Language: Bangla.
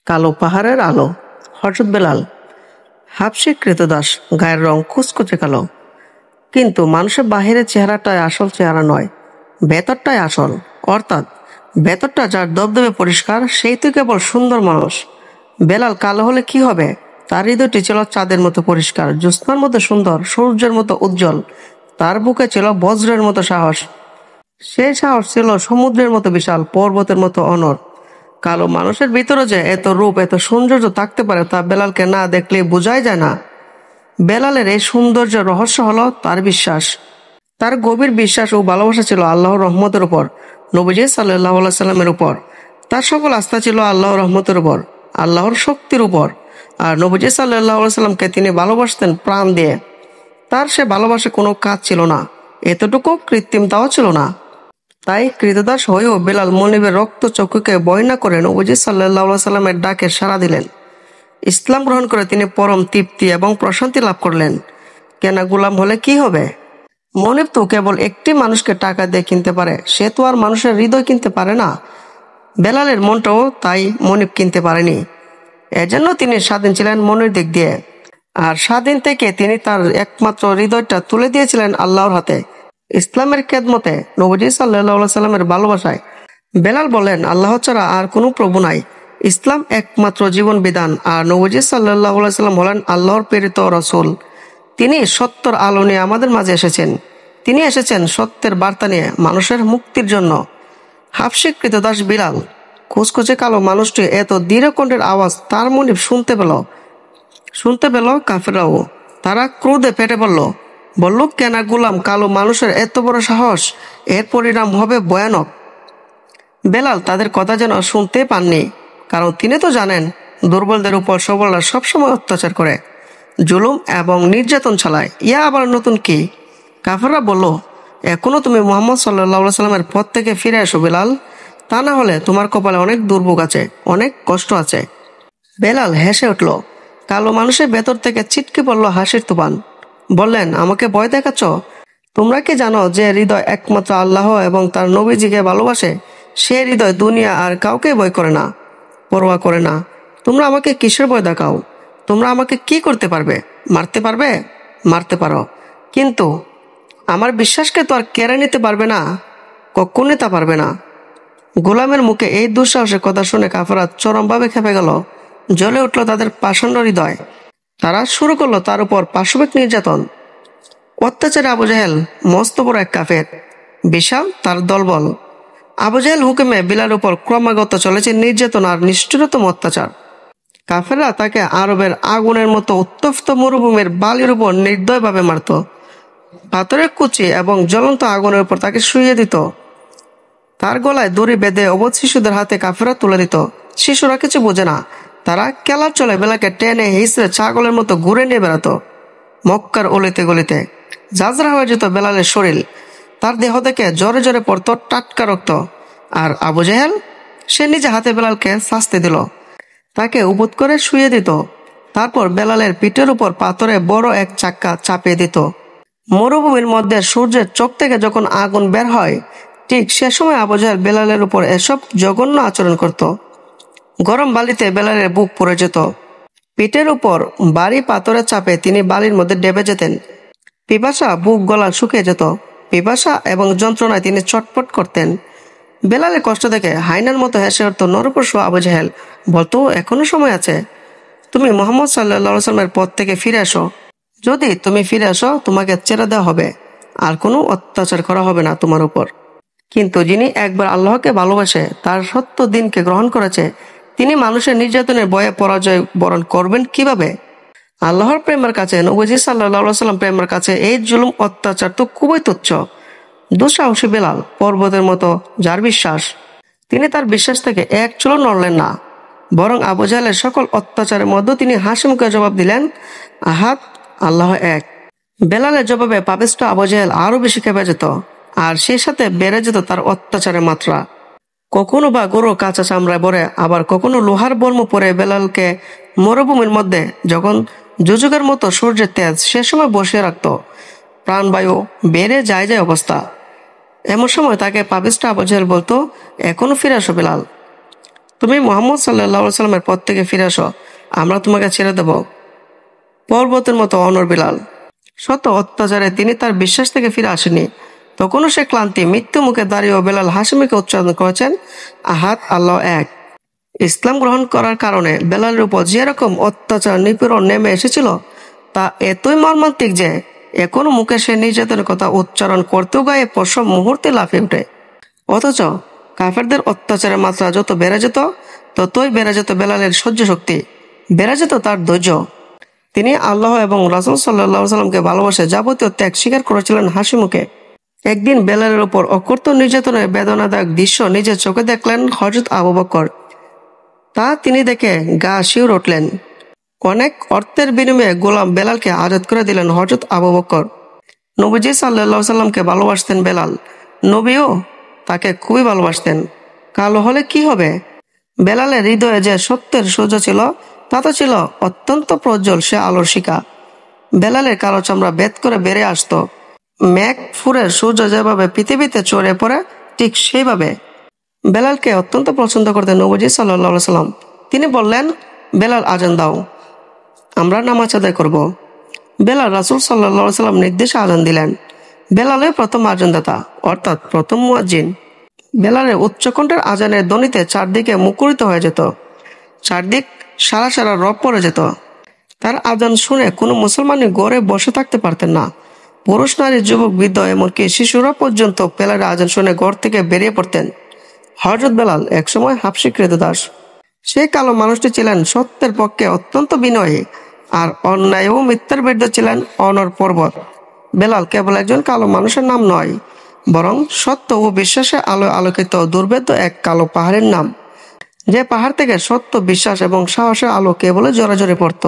কালো পাহাড়ের আলো। হযরত বেলাল হাবশী ক্রীতদাস, গায়ের রং কুচকুচে কালো, কিন্তু মানুষের বাহিরের চেহারাটাই আসল চেহারা নয়, ভেতরটাই আসল। অর্থাৎ ভেতরটা যার দবদবে পরিষ্কার, সেই তো কেবল সুন্দর মানুষ। বেলাল কালো হলে কি হবে? তার হৃদয়টি ছিল চাঁদের মতো পরিষ্কার, জ্যোৎস্নার মতো সুন্দর, সূর্যের মতো উজ্জ্বল। তার বুকে ছিল বজ্রের মতো সাহস। সেই সাহস ছিল সমুদ্রের মতো বিশাল, পর্বতের মতো অনড়। কালো মানুষের ভিতরে যে এত রূপ, এত সৌন্দর্য থাকতে পারে, তা বেলালকে না দেখলে বোঝাই যায় না। বেলালের এই সৌন্দর্য রহস্য হলো তার বিশ্বাস। তার গভীর বিশ্বাস ও ভালোবাসা ছিল আল্লাহর রহমতের উপর, নবীজি সাল্লাল্লাহু আলাইহি সাল্লামের উপর। তার সকল আস্থা ছিল আল্লাহর রহমতের উপর, আল্লাহর শক্তির উপর। আর নবীজি সাল্লাল্লাহু আলাইহি সাল্লামকে তিনি ভালোবাসতেন প্রাণ দিয়ে। তার সে ভালোবাসা কোনো কাজ ছিল না, এতটুকু কৃত্রিমতাও ছিল না। তাই কৃতদাস হয়েও বেলাল মনিবের রক্ত চক্ষুকে ভয় না করে নবীজি সাল্লাল্লাহু আলাইহি সাল্লামের ডাকে সাড়া দিলেন। ইসলাম গ্রহণ করে তিনি পরম তৃপ্তি এবং প্রশান্তি লাভ করলেন। কেনা গোলাম হলে কি হবে? মনিব তো কেবল একটি মানুষকে টাকা দিয়ে কিনতে পারে, সে তো আর মানুষের হৃদয় কিনতে পারে না। বেলালের মনটাও তাই মনিব কিনতে পারেনি। এজন্য তিনি স্বাধীন ছিলেন মনের দিক দিয়ে। আর স্বাধীন থেকে তিনি তার একমাত্র হৃদয়টা তুলে দিয়েছিলেন আল্লাহর হাতে, ইসলামের খেদমতে, নবীজি সাল্লাল্লাহু আলাইহি সাল্লামের ভালোবাসায়। বেলাল বলেন, আল্লাহ ছাড়া আর কোনো প্রভু নাই, ইসলাম একমাত্র জীবন বিধান। আর নবীজি সাল্লাল্লাহু আলাইহি সাল্লাম হলেন আল্লাহর প্রেরিত রাসূল। তিনি সত্যর আলো নিয়ে আমাদের মাঝে এসেছেন। তিনি এসেছেন সত্যের বার্তা নিয়ে, মানুষের মুক্তির জন্য। হাবশী ক্রীতদাস বিলাল, কুচকুচে কালো মানুষটি এত দৃঢ় কণ্ঠের আওয়াজ তার মনিব শুনতে পেল কাফেররাও। তারা ক্রোধে ফেটে বলল, কেনা গোলাম কালো মানুষের এত বড় সাহস, এর পরিণাম হবে ভয়ানক। বেলাল তাদের কথা যেন শুনতে পাননি, কারণ তিনি তো জানেন দুর্বলদের উপর সবলরা সবসময় অত্যাচার করে, জুলুম এবং নির্যাতন চালায়। ইয়া আবার নতুন কি? কাফেররা বলল, এখনো তুমি মুহাম্মদ সাল্লাল্লাহু আলাইহি সাল্লামের পথ থেকে ফিরে এসো বেলাল, তা না হলে তোমার কপালে অনেক দুর্ভোগ আছে, অনেক কষ্ট আছে। বেলাল হেসে উঠল। কালো মানুষের ভেতর থেকে ছিটকে পড়ল হাসির তুফান। বললেন, আমাকে ভয় দেখাচ্ছ? তোমরা কি জানো যে হৃদয় একমাত্র আল্লাহ এবং তার নবীজিকে ভালোবাসে? সে হৃদয় দুনিয়া আর কাউকে ভয় করে না, পরোয়া করে না। তোমরা আমাকে কিসের ভয় দেখাও? তোমরা আমাকে কি করতে পারবে? মারতে পারবে? মারতে পারো, কিন্তু আমার বিশ্বাসকে তো আর কেড়ে নিতে পারবে না, কখনোই তা পারবে না। গোলামের মুখে এই দুঃসাহসের কথা শুনে কাফেররা চরমভাবে খেপে গেল। জ্বলে উঠল তাদের পাষণ্ড হৃদয়। তারা শুরু করলো তার উপর পাশবিক নির্যাতন। অত্যাচারে আবু জাহেল মস্ত বড় এক কাফের, বিশাল তার দলবল। আবু জাহেল হুকুমে বিলালের উপর ক্রমাগত চলেছে নির্যাতন আর নিষ্ঠুরতম অত্যাচার। কাফেররা তাকে আরবের আগুনের মতো উত্তপ্ত মরুভূমির বালির উপর নির্দয়ভাবে মারত। পাথরের কুচি এবং জ্বলন্ত আগুনের উপর তাকে শুইয়ে দিত। তার গলায় দড়ি বেঁধে অবধ শিশুদের হাতে কাফেররা তুলে দিত। শিশুরা কিছু বোঝে না, তারা খেলার চলে বেলাকে টেনে হিসড়ে ছাগলের মতো ঘুরে নিয়ে বেড়াতো। মক্কার অলিতে গলিতে ঝাঁঝরা হয়ে যেত বেলালের শরীর। তার দেহ থেকে জ্বরে জ্বরে পড়তো টাটকা রক্ত। আর আবু জাহেল, সে নিজে হাতে বেলালকে শাস্তি দিল, তাকে উপুত করে শুয়ে দিত। তারপর বেলালের পিঠের উপর পাথরে বড় এক চাক্কা চাপিয়ে দিত। মরুভূমির মধ্যে সূর্যের চোখ থেকে যখন আগুন বের হয়, ঠিক সে সময় আবু জাহেল বেলালের উপর এসব জঘন্য আচরণ করত। গরম বালিতে বেলালের বুক পড়ে যেত। পিঠের উপর ভারী পাথরের চাপে তিনি বালির মধ্যে ডেবে যেতেন। পিপাসা বুক গলা শুকিয়ে যেত। পিপাসা এবং যন্ত্রণায় তিনি চটপট করতেন। বেলালের কষ্ট দেখে হাইনার মতো হেসে উঠত নরপশু আবু জাহেল, বলতো, এখনো সময় আছে, তুমি মুহাম্মদ সাল্লাল্লাহু আলাইহি সাল্লামের পথ থেকে ফিরে আসো। যদি তুমি ফিরে আসো, তোমাকে ছেড়ে দেওয়া হবে, আর কোনো অত্যাচার করা হবে না তোমার উপর। কিন্তু যিনি একবার আল্লাহকে ভালোবাসে, তার সত্য দিনকে গ্রহণ করেছে, তিনি মানুষের নির্যাতনের ভয়ে পরাজয় বরণ করবেন কিভাবে? আল্লাহর প্রেমের কাছে, নবীজি সাল্লাল্লাহু আলাইহি সাল্লাম প্রেমের কাছে এই জুলুম অত্যাচার তো খুবই তুচ্ছ। দুঃসাহসী বেলাল, পর্বতের মতো যার বিশ্বাস, তিনি তার বিশ্বাস থেকে এক চুলও নড়লেন না। বরং আবু জাহেলের সকল অত্যাচারের মধ্যে তিনি হাসি মুখে জবাব দিলেন, আহাদ, আল্লাহ এক। বেলালের জবাবে পাপিষ্ঠ আবু জাহেল আরো বেশি খেপে যেত, আর সেই সাথে বেড়ে যেত তার অত্যাচারের মাত্রা। কখনো বা গরু কাঁচা চামড়ায় ভরে, আবার কখনো লোহার বর্ম পরে বেলালকে মরুভূমির মধ্যে যখন যুযুগের মতো সূর্যের তেজ সে সময় বসিয়ে রাখত, প্রাণবায়ু বেড়ে যায় অবস্থা। এমন সময় তাকে পাপিষ্ঠ আবু জাহেল বলতো, এখনো ফিরে আসো বেলাল, তুমি মুহাম্মদ সাল্লাল্লাহু আলাইহি সাল্লামের পথ থেকে ফিরে আসো, আমরা তোমাকে ছেড়ে দেব। পর্বতের মতো অনড় বিলাল। শত অত্যাচারে তিনি তার বিশ্বাস থেকে ফিরে আসেনি। তখনও সে ক্লান্তি মৃত্যু মুখে দাঁড়িয়েও বেলাল হাসিমুখে উচ্চারণ করেছেন, আহাদ, আল্লাহ এক। ইসলাম গ্রহণ করার কারণে বেলালের উপর যেরকম অত্যাচার নিপীড়ন নেমে এসেছিল তা এতই মর্মান্তিক যে এখনো মুখে সে নির্যাতনের কথা উচ্চারণ করতেও গায়ে পশম মুহূর্তে লাফিয়ে ওঠে। অথচ কাফেরদের অত্যাচারের মাত্রা যত বেড়ে যেত ততই বেড়ে যেত বেলালের সহ্য শক্তি, বেড়ে যেত তার ধৈর্য। তিনি আল্লাহ এবং রাসূল সাল্লাল্লাহু আলাইহি সাল্লামকে ভালোবাসে যাবতীয় ত্যাগ স্বীকার করেছিলেন হাসি মুখে। একদিন বেলালের উপর অকথ্য নির্যাতনের বেদনাদায়ক দৃশ্য নিজের চোখে দেখলেন হযরত আবু বকর। তা তিনি দেখে গা শিউর উঠলেন। অনেক অর্থের বিনিময়ে গোলাম বেলালকে আজাদ করে দিলেন হযরত আবু বকর। নবীজি সাল্লাল্লাহু আলাইহি সাল্লামকে ভালোবাসতেন বেলাল, নবীও তাকে খুবই ভালোবাসতেন। কালো হলে কি হবে? বেলালের হৃদয়ে যে সত্যের সূর্য ছিল তা তো ছিল অত্যন্ত প্রজ্জ্বল সে আলোর শিখা। বেলালের কালো চামড়া ভেদ করে বেড়ে আসতো। মেঘ ফুরের সূর্য যেভাবে পৃথিবীতে ছড়িয়ে পড়ে ঠিক সেইভাবে। বেলালকে অত্যন্ত পছন্দ করতেন নবীজি সাল্লাল্লাহু আলাইহি সাল্লাম। তিনি বললেন, বেলাল, আজান দাও, আমরা নামাজ আদায় করব। বেলাল রাসূল সাল্লাল্লাহু আলাইহি সাল্লাম নির্দেশে আজান দিলেন। বেলালের প্রথম আজানদাতা, অর্থাৎ প্রথম মুয়াজ্জিন। বেলালের উচ্চকণ্ঠের আজানের ধ্বনিতে চারদিকে মুখরিত হয়ে যেত, চারদিক সারা সারা রব পড়ে যেত। তার আজান শুনে কোনো মুসলমানই ঘরে বসে থাকতে পারতেন না। পুরুষ, নারী, যুবক, বৃদ্ধ, এমনকি শিশুরা পর্যন্ত বেলালের আজান শুনে ঘর থেকে বেরিয়ে পড়তেন। হযরত বেলাল একসময় হাবশী ক্রীতদাস। সেই কালো মানুষটি ছিলেন সত্যের পক্ষে অত্যন্ত বিনয়ী, আর অন্যায় ও মিথ্যার বিরুদ্ধে ছিলেন অনড় পর্বত। বেলাল কেবল একজন কালো মানুষের নাম নয়, বরং সত্য ও বিশ্বাসে আলোয় আলোকিত দুর্ভেদ্য এক কালো পাহাড়ের নাম, যে পাহাড় থেকে সত্য, বিশ্বাস এবং সাহসের আলো কেবল জোরে জোরে পড়ত।